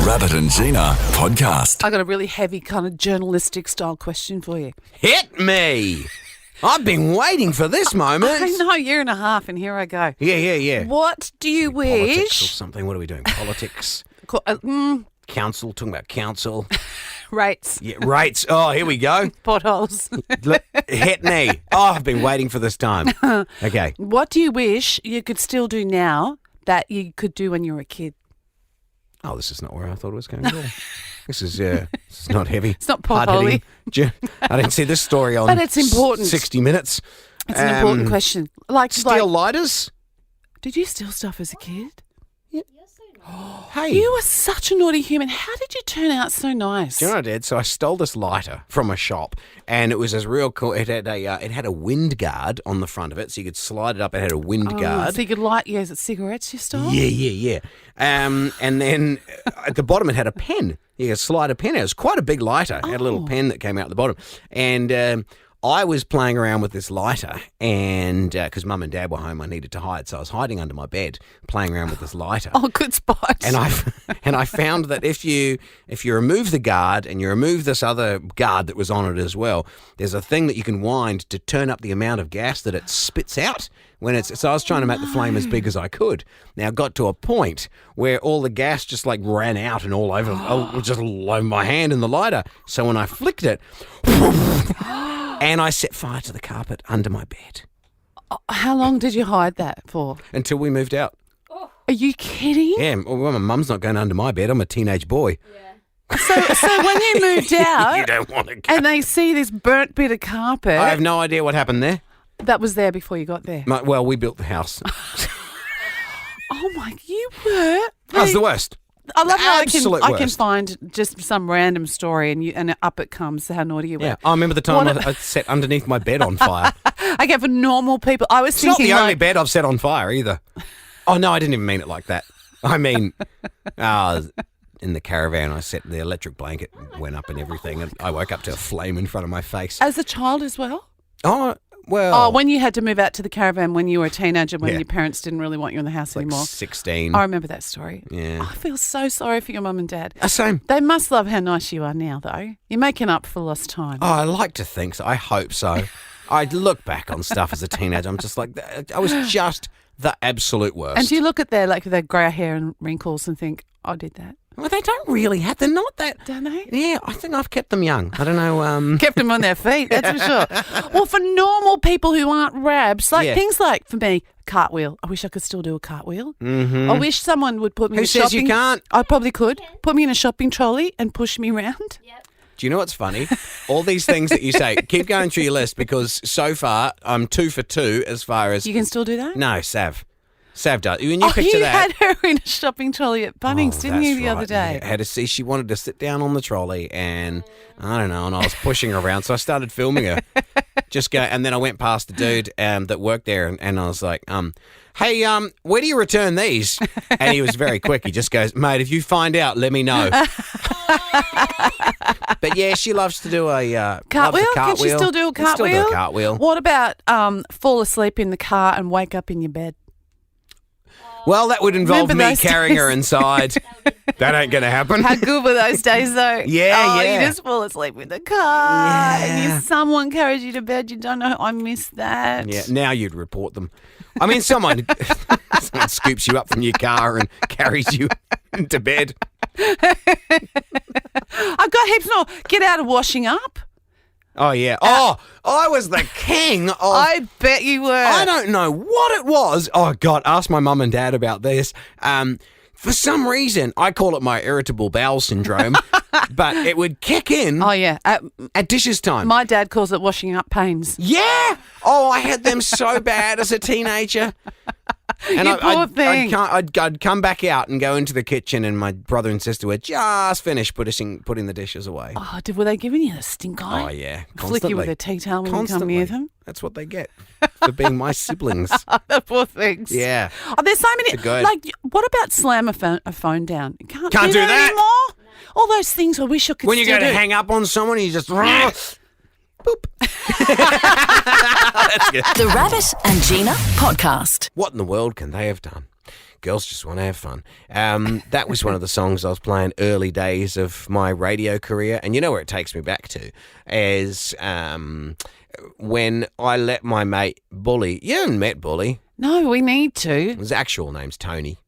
Rabbit and Gina podcast. I got a really heavy kind of journalistic style question for you. Hit me! I've been waiting for this moment. I know, year and a half, and here I go. Yeah. What do you Politics or wish? something. What are we doing? Politics? Council? Talking about council? Rates, Yeah, rates. Oh, here we go. potholes. Hit me. Oh, I've been waiting for this time. Okay. What do you wish you could still do now that you could do when you were a kid? Oh, this is not where I thought it was going to go. This is not heavy. It's not Hard potholy. hitting. I didn't see this story on But it's important. 60 Minutes. It's an important question. Steal lighters? Did you steal stuff as a kid? Hey. You were such a naughty human. How did you turn out so nice? Do you know what I did? So I stole this lighter from a shop, and it was this real cool. It had a wind guard on the front of it, so you could slide it up. It had a wind guard. So you could light cigarettes you stole? Yeah. And then at the bottom it had a pen. You could slide a pen out. It was quite a big lighter. It had a little pen that came out the bottom. And I was playing around with this lighter, and because Mum and Dad were home, I needed to hide, so I was hiding under my bed, playing around with this lighter. Oh, good spot. And I found that if you remove the guard and you remove this other guard that was on it as well, there's a thing that you can wind to turn up the amount of gas that it spits out when it's. So I was trying to make the flame as big as I could. Now it got to a point where all the gas just like ran out and all over, just all over my hand in the lighter. So when I flicked it. And I set fire to the carpet under my bed. How long did you hide that for? Until we moved out. Are you kidding? Yeah, well, my mum's not going under my bed. I'm a teenage boy. So when you moved out You don't want to go. and they see this burnt bit of carpet, I have no idea what happened there. that was there before you got there. Well, we built the house. Oh my, you were. That was the worst. I love how absolute I can worst. find just some random story and up it comes how naughty you were. Yeah, I remember the time What I set underneath my bed on fire. Okay, for normal people, I was It's not thinking the only like, bed I've set on fire either. Oh, no, I didn't even mean it like that. I mean, in the caravan, I set the electric blanket, went up and everything, and I woke up to a flame in front of my face. as a child as well. Oh, well. Oh, when you had to move out to the caravan when you were a teenager, when Yeah. your parents didn't really want you in the house like anymore. 16. I remember that story. Yeah. I feel so sorry for your mum and dad. Same. They must love how nice you are now, though. You're making up for lost time. Oh, I like to think so. I hope so. I look back on stuff as a teenager. I'm just like, I was just the absolute worst. And do you look at their grey hair and wrinkles and think, I did that? Well, they don't really have. They're not that. Don't they? Yeah, I think I've kept them young. I don't know. Kept them on their feet, that's for sure. Well, for normal people who aren't rabs, like Yeah. things like, for me, cartwheel. I wish I could still do a cartwheel. Mm-hmm. I wish someone would put me in Who a says shopping... you can't? I probably could. Put me in a shopping trolley and push me around. Do you know what's funny? All these things that you say, keep going through your list because so far I'm 2 for 2 as far as. You can still do that? No, Sav. Sav does. When you picture you that. had her in a shopping trolley at Bunnings, didn't you, That's the other right, day? yeah. Had to see. She wanted to sit down on the trolley, and I don't know. And I was pushing her around, so I started filming her. And then I went past the dude that worked there, and I was like, "Hey, where do you return these?" And he was very quick. He just goes, "Mate, if you find out, let me know." But yeah, she loves to do a Cartwheel? loves a cartwheel. Can she still do a Can still cartwheel? do a cartwheel. What about fall asleep in the car and wake up in your bed? Well, that would involve Remember me those carrying her days? inside. That ain't going to happen. How good were those days, though? Yeah. You just fall asleep in the car and Yeah. someone carries you to bed. You don't know. I miss that. Yeah, now you'd report them. I mean, someone scoops you up from your car and carries you into bed. I've got heaps more. Get out of washing up. Oh, yeah. Oh, I was the king of... I bet you were. I don't know what it was. Oh, God, ask my mum and dad about this. For some reason, I call it my irritable bowel syndrome, but it would kick in Oh, yeah. at dishes time. My dad calls it washing up pains. Yeah. Oh, I had them so bad as a teenager. And You poor thing. I'd come back out and go into the kitchen, and my brother and sister were just finished putting the dishes away. Oh, were they giving you the stink eye? Oh, yeah. Flick you with a tea towel when you come near them? That's what they get for being my siblings. The poor things. Yeah. Oh, there's so many. They're good. Like, what about slam a phone down? You can't Can't do that. anymore. All those things I wish I could When you still go to do. hang up on someone, you just... Boop. That's good. The Rabbit and Gina podcast. What in the world can they have done? Girls just want to have fun. That was one of the songs I was playing early days of my radio career. And you know where it takes me back to? Is when I let my mate Bully. You haven't met Bully. No, we need to. His actual name's Tony.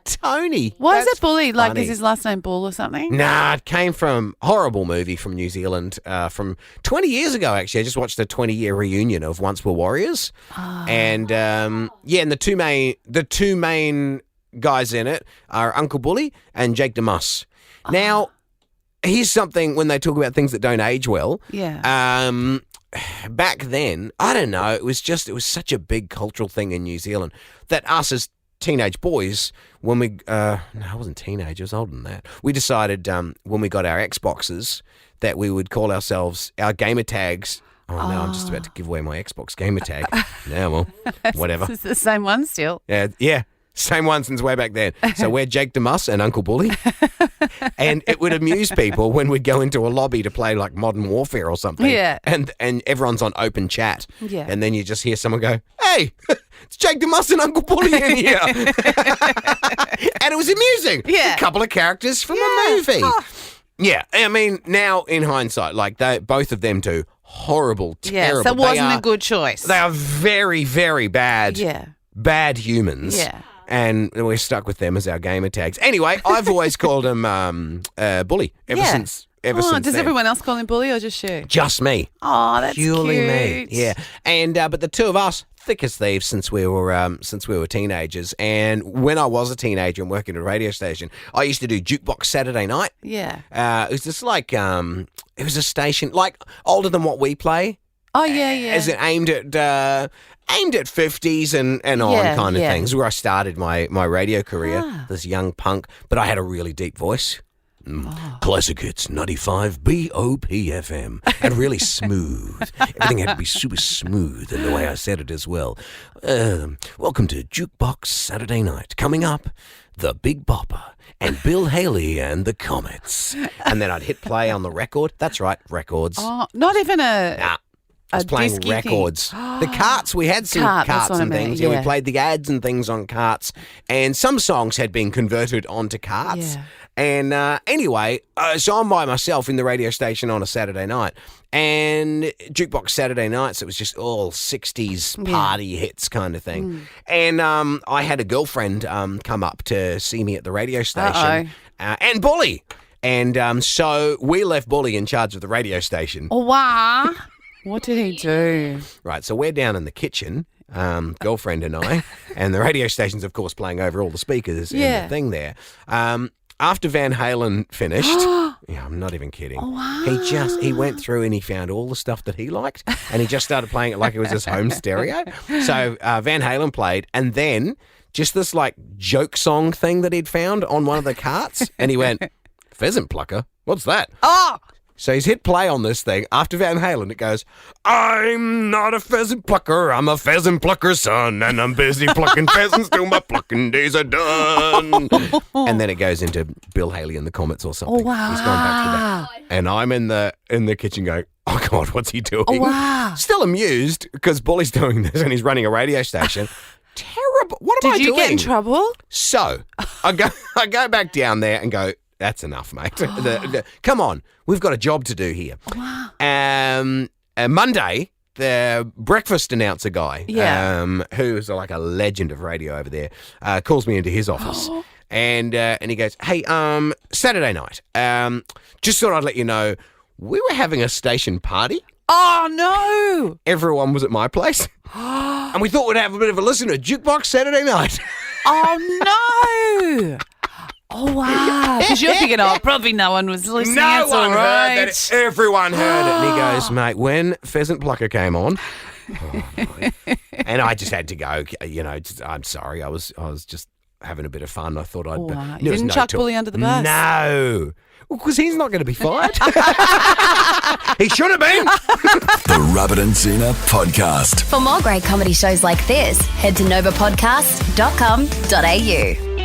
Tony. Why is it Bully? Like, funny. is his last name Bull or something? Nah, it came from a horrible movie from New Zealand from 20 years ago, actually. I just watched the 20-year reunion of Once Were Warriors. And, and the two main guys in it are Uncle Bully and Jake DeMoss. Now, here's something when they talk about things that don't age well. Yeah. Back then, I don't know, it was such a big cultural thing in New Zealand that us as teenage boys, when we, no, I wasn't teenage, I was older than that. We decided when we got our Xboxes that we would call ourselves, our gamer tags. Oh, no, I'm just about to give away my Xbox gamer tag. Yeah, well, whatever. It's the same one still. Yeah. Same one since way back then. So we're Jake DeMoss and Uncle Bully. And it would amuse people when we'd go into a lobby to play like Modern Warfare or something. Yeah. And everyone's on open chat. Yeah. And then you just hear someone go, hey, it's Jake DeMoss and Uncle Bully in here. And it was amusing. Yeah. A couple of characters from a movie. Oh. Yeah. I mean, now in hindsight, like both of them do horrible, terrible. Yeah, so it wasn't a good choice. They are very, very bad. Yeah. Bad humans. Yeah. And we're stuck with them as our gamer tags. Anyway, I've always called him Bully ever since. Does then. everyone else call him Bully or just you? Just me. Oh, that's purely cute. me. Yeah, and but the two of us, thick as thieves since we were teenagers. And when I was a teenager and working at a radio station, I used to do Jukebox Saturday Night. Yeah. It was just like it was a station like older than what we play. Oh yeah. As it aimed at 50s and on kind of things. Where I started my radio career, this young punk, but I had a really deep voice. Classic hits 95 BOP FM and really smooth. Everything had to be super smooth in the way I said it as well. Welcome to Jukebox Saturday Night. Coming up, the Big Bopper and Bill Haley and the Comets. And then I'd hit play on the record. That's right, records. Oh, not even a. Nah. I was playing disky records. The carts, we had some carts and things. Yeah, we played the ads and things on carts. And some songs had been converted onto carts. Yeah. And anyway, so I'm by myself in the radio station on a Saturday night. And Jukebox Saturday Nights, it was just all 60s party hits kind of thing. And I had a girlfriend come up to see me at the radio station. And Bully. And so we left Bully in charge of the radio station. Oh, wow. What did he do? Right, so we're down in the kitchen, girlfriend and I, and the radio station's, of course, playing over all the speakers and the thing there. After Van Halen finished, I'm not even kidding. Oh, wow. He went through and he found all the stuff that he liked, and he just started playing it like it was his home stereo. So Van Halen played, and then just this like joke song thing that he'd found on one of the carts, and he went, "Pheasant plucker? What's that?" Oh! So he's hit play on this thing. After Van Halen, it goes, "I'm not a pheasant plucker, I'm a pheasant plucker's son, and I'm busy plucking pheasants till my plucking days are done." And then it goes into Bill Haley and the Comets or something. Oh, wow. He's gone back to that. And I'm in the kitchen going, "Oh, God, what's he doing?" Oh, wow. Still amused because Bully's doing this and he's running a radio station. Terrible. What am I doing? Did you get in trouble? So I go back down there and go, "That's enough, mate. Come on, we've got a job to do here." Wow. Monday, the breakfast announcer guy, who is like a legend of radio over there, calls me into his office. And he goes, "Hey, Saturday night, just thought I'd let you know, we were having a station party. Oh, no. Everyone was at my place. And we thought we'd have a bit of a listen to Jukebox Saturday Night." Oh, no. Oh, wow. Because you're thinking, probably no one was listening. No it's one all right. heard that. Everyone heard it. And he goes, "Mate, when Pheasant Plucker came on," and I just had to go, I'm sorry. I was just having a bit of fun. I thought I'd... Wow. You didn't chuck Bully under the bus? No. Because he's not going to be fired. He should have been. The Rabbit and Gina podcast. For more great comedy shows like this, head to novapodcast.com.au.